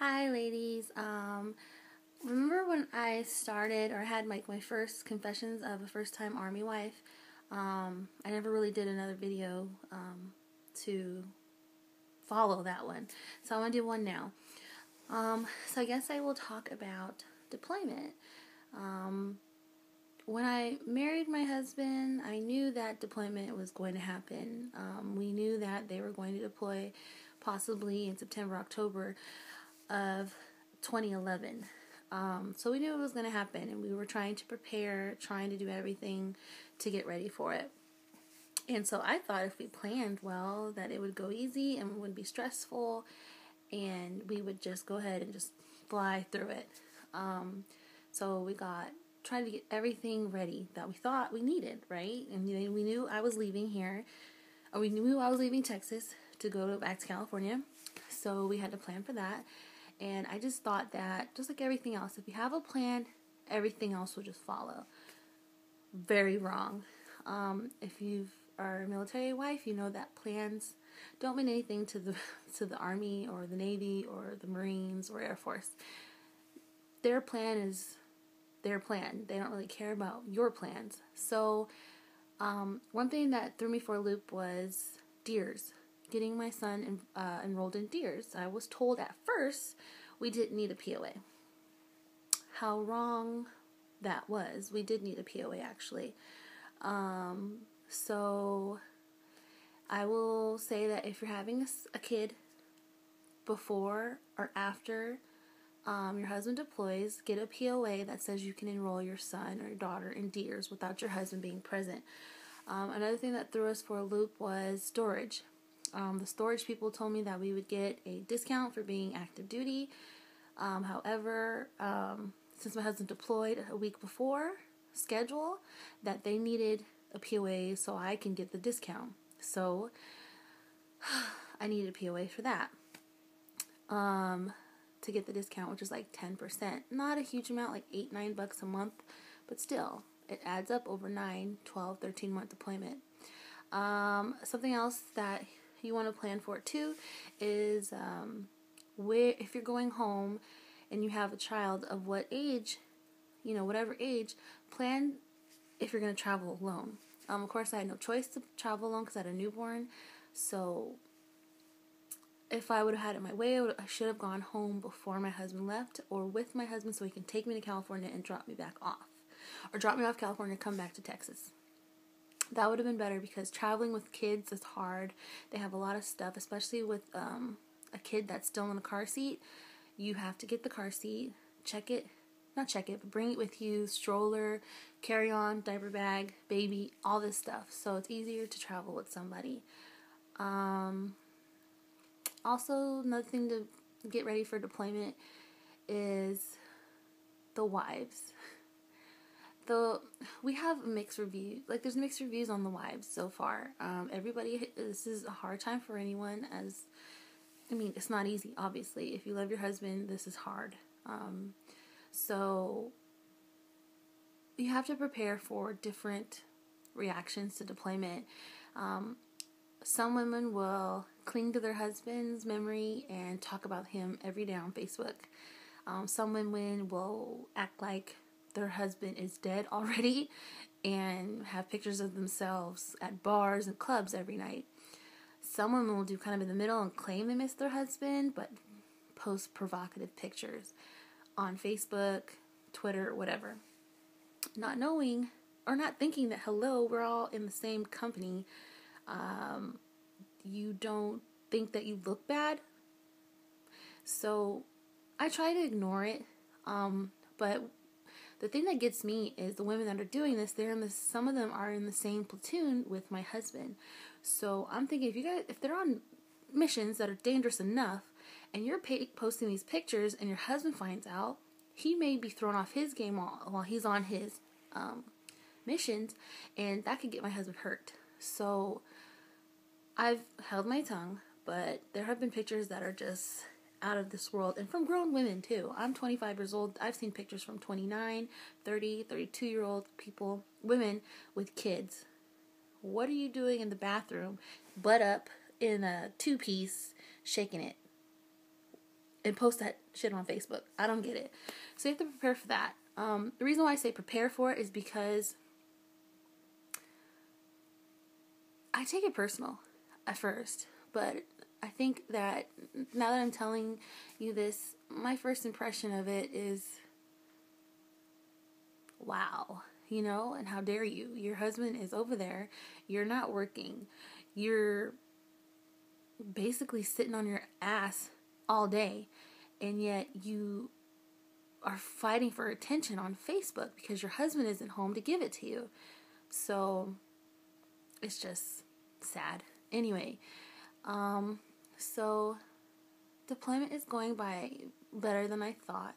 Hi, ladies. Remember when I started or had my first confessions of a first-time Army wife? I never really did another video to follow that one, so I want to do one now. So I guess I will talk about deployment. When I married my husband, I knew that deployment was going to happen. We knew that they were going to deploy possibly in September, October of 2011. So we knew it was going to happen, and we were trying to prepare, trying to do everything to get ready for it. And so I thought if we planned well, that it would go easy and it wouldn't be stressful, and we would just go ahead and just fly through it. So we tried to get everything ready that we thought we needed, right? And we knew I was leaving here, or we knew I was leaving Texas to go back to California. So we had to plan for that. And I just thought that, just like everything else, if you have a plan, everything else will just follow. Very wrong. If you are a military wife, you know that plans don't mean anything to the Army or the Navy or the Marines or Air Force. Their plan is their plan. They don't really care about your plans. So one thing that threw me for a loop was DEERS. Getting my son enrolled in DEERS. I was told at first we didn't need a POA. How wrong that was. We did need a POA, actually. So I will say that if you're having a kid before or after your husband deploys, get a POA that says you can enroll your son or your daughter in DEERS without your husband being present. Another thing that threw us for a loop was storage. The storage people told me that we would get a discount for being active duty. However, since my husband deployed a week before schedule, that they needed a POA so I can get the discount. So I needed a POA for that. To get the discount, which is like 10%. Not a huge amount, like $8-9 a month, but still, it adds up over 9, 12, 13 month deployment. Something else that you want to plan for too is if you're going home and you have a child of what age, whatever age, plan if you're going to travel alone. Of course, I had no choice to travel alone because I had a newborn. So if I would have had it my way, I should have gone home before my husband left, or with my husband so he can take me to California and drop me back off. Or drop me off California and come back to Texas. That would have been better because traveling with kids is hard. They have a lot of stuff, especially with a kid that's still in a car seat. You have to get the car seat, but bring it with you, stroller, carry-on, diaper bag, baby, all this stuff. So it's easier to travel with somebody. Also, another thing to get ready for deployment is the wives. We have mixed reviews. There's mixed reviews on the wives so far. This is a hard time for anyone, it's not easy, obviously. If you love your husband, this is hard. So you have to prepare for different reactions to deployment. Some women will cling to their husband's memory and talk about him every day on Facebook. Some women will act like their husband is dead already and have pictures of themselves at bars and clubs every night. Some women will do kind of in the middle and claim they miss their husband, but post provocative pictures on Facebook, Twitter, whatever. Not knowing or not thinking that, hello, we're all in the same company. You don't think that you look bad. So I try to ignore it. But the thing that gets me is the women that are doing this, some of them are in the same platoon with my husband. So I'm thinking, if they're on missions that are dangerous enough, and you're posting these pictures, and your husband finds out, he may be thrown off his game while he's on his missions, and that could get my husband hurt. So I've held my tongue, but there have been pictures that are just out of this world, and from grown women too. I'm 25 years old. I've seen pictures from 29, 30, 32-year-old people, women with kids. What are you doing in the bathroom, butt up in a two-piece, shaking it? and post that shit on Facebook. I don't get it. So you have to prepare for that. The reason why I say prepare for it is because I take it personal at first, but I think that now that I'm telling you this, my first impression of it is, wow, and how dare you? Your husband is over there. You're not working. You're basically sitting on your ass all day, and yet you are fighting for attention on Facebook because your husband isn't home to give it to you. So it's just sad. Anyway, so deployment is going by better than I thought.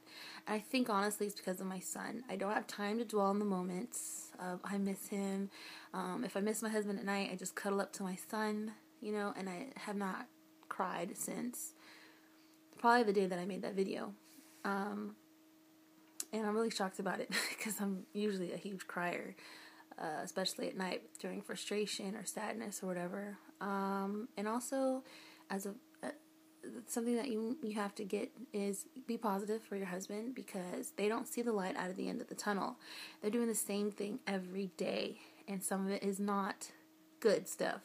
I think honestly it's because of my son. I don't have time to dwell on the moments. I miss him. If I miss my husband at night, I just cuddle up to my son, and I have not cried since probably the day that I made that video. And I'm really shocked about it because I'm usually a huge crier, especially at night during frustration or sadness or whatever. And also, as something that you have to get is be positive for your husband, because they don't see the light out of the end of the tunnel. They're doing the same thing every day, and some of it is not good stuff.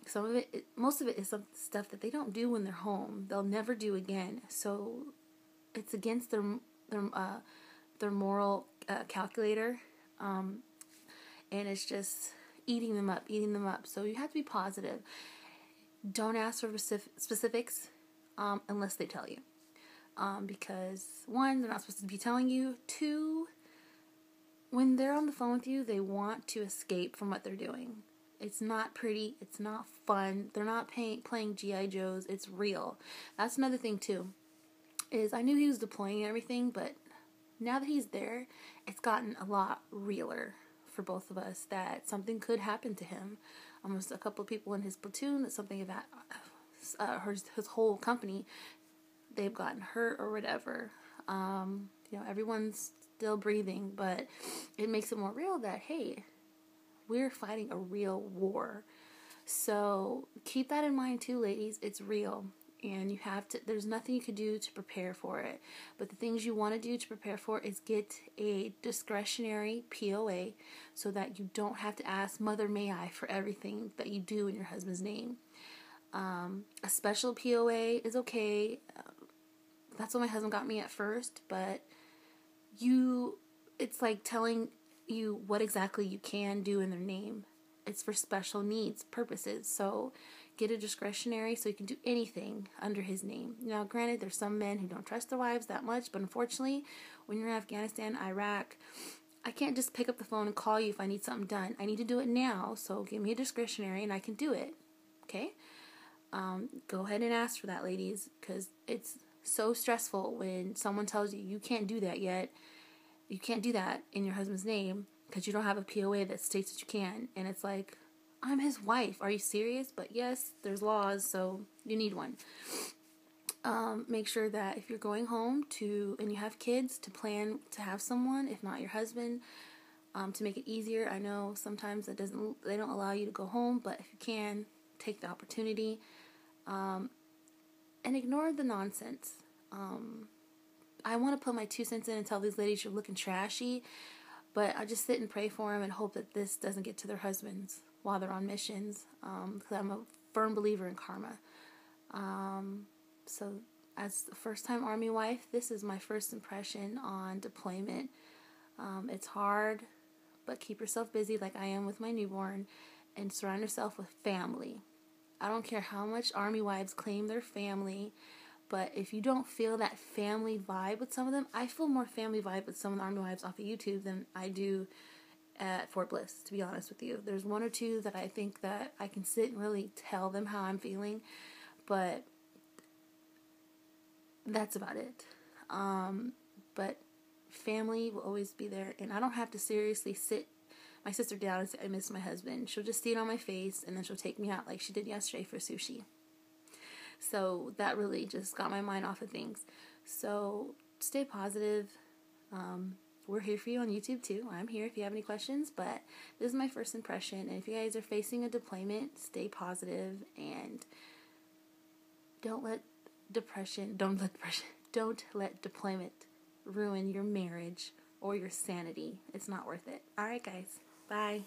Some of it, most of it is some stuff that they don't do when they're home. They'll never do again. So it's against their moral calculator, and it's just eating them up. So you have to be positive. Don't ask for specifics unless they tell you, because one, they're not supposed to be telling you. Two, when they're on the phone with you, they want to escape from what they're doing. It's not pretty. It's not fun. They're not playing G.I. Joes. It's real. That's another thing too, is I knew he was deploying and everything, but now that he's there, it's gotten a lot realer for both of us that something could happen to him. Almost a couple of people in his platoon, that something about his whole company, they've gotten hurt or whatever. Everyone's still breathing, but it makes it more real that, hey, we're fighting a real war. So keep that in mind too, ladies. It's real. And you have to, there's nothing you can do to prepare for it. But the things you want to do to prepare for it is get a discretionary POA so that you don't have to ask Mother May I for everything that you do in your husband's name. A special POA is okay. That's what my husband got me at first. But it's like telling you what exactly you can do in their name. It's for special needs purposes. So get a discretionary so you can do anything under his name. Now, granted, there's some men who don't trust their wives that much, but unfortunately, when you're in Afghanistan, Iraq, I can't just pick up the phone and call you if I need something done. I need to do it now, so give me a discretionary and I can do it. Okay? Go ahead and ask for that, ladies, because it's so stressful when someone tells you you can't do that yet. You can't do that in your husband's name because you don't have a POA that states that you can. And it's like, I'm his wife. Are you serious? But yes, there's laws, so you need one. Make sure that if you're going home and you have kids, to plan to have someone, if not your husband, to make it easier. I know sometimes they don't allow you to go home, but if you can, take the opportunity, and ignore the nonsense. I want to put my 2 cents in and tell these ladies you're looking trashy, but I just sit and pray for them and hope that this doesn't get to their husbands while they're on missions, because I'm a firm believer in karma. So as a first-time Army wife, this is my first impression on deployment. It's hard, but keep yourself busy like I am with my newborn, and surround yourself with family. I don't care how much Army wives claim their family, but if you don't feel that family vibe with some of them, I feel more family vibe with some of the Army wives off of YouTube than I do at Fort Bliss, to be honest with you. There's one or two that I think that I can sit and really tell them how I'm feeling, but that's about it. But family will always be there, and I don't have to seriously sit my sister down and say, I miss my husband. She'll just see it on my face, and then she'll take me out like she did yesterday for sushi. So that really just got my mind off of things. So stay positive. We're here for you on YouTube too. I'm here if you have any questions, but this is my first impression. And if you guys are facing a deployment, stay positive and don't let don't let deployment ruin your marriage or your sanity. It's not worth it. All right, guys. Bye.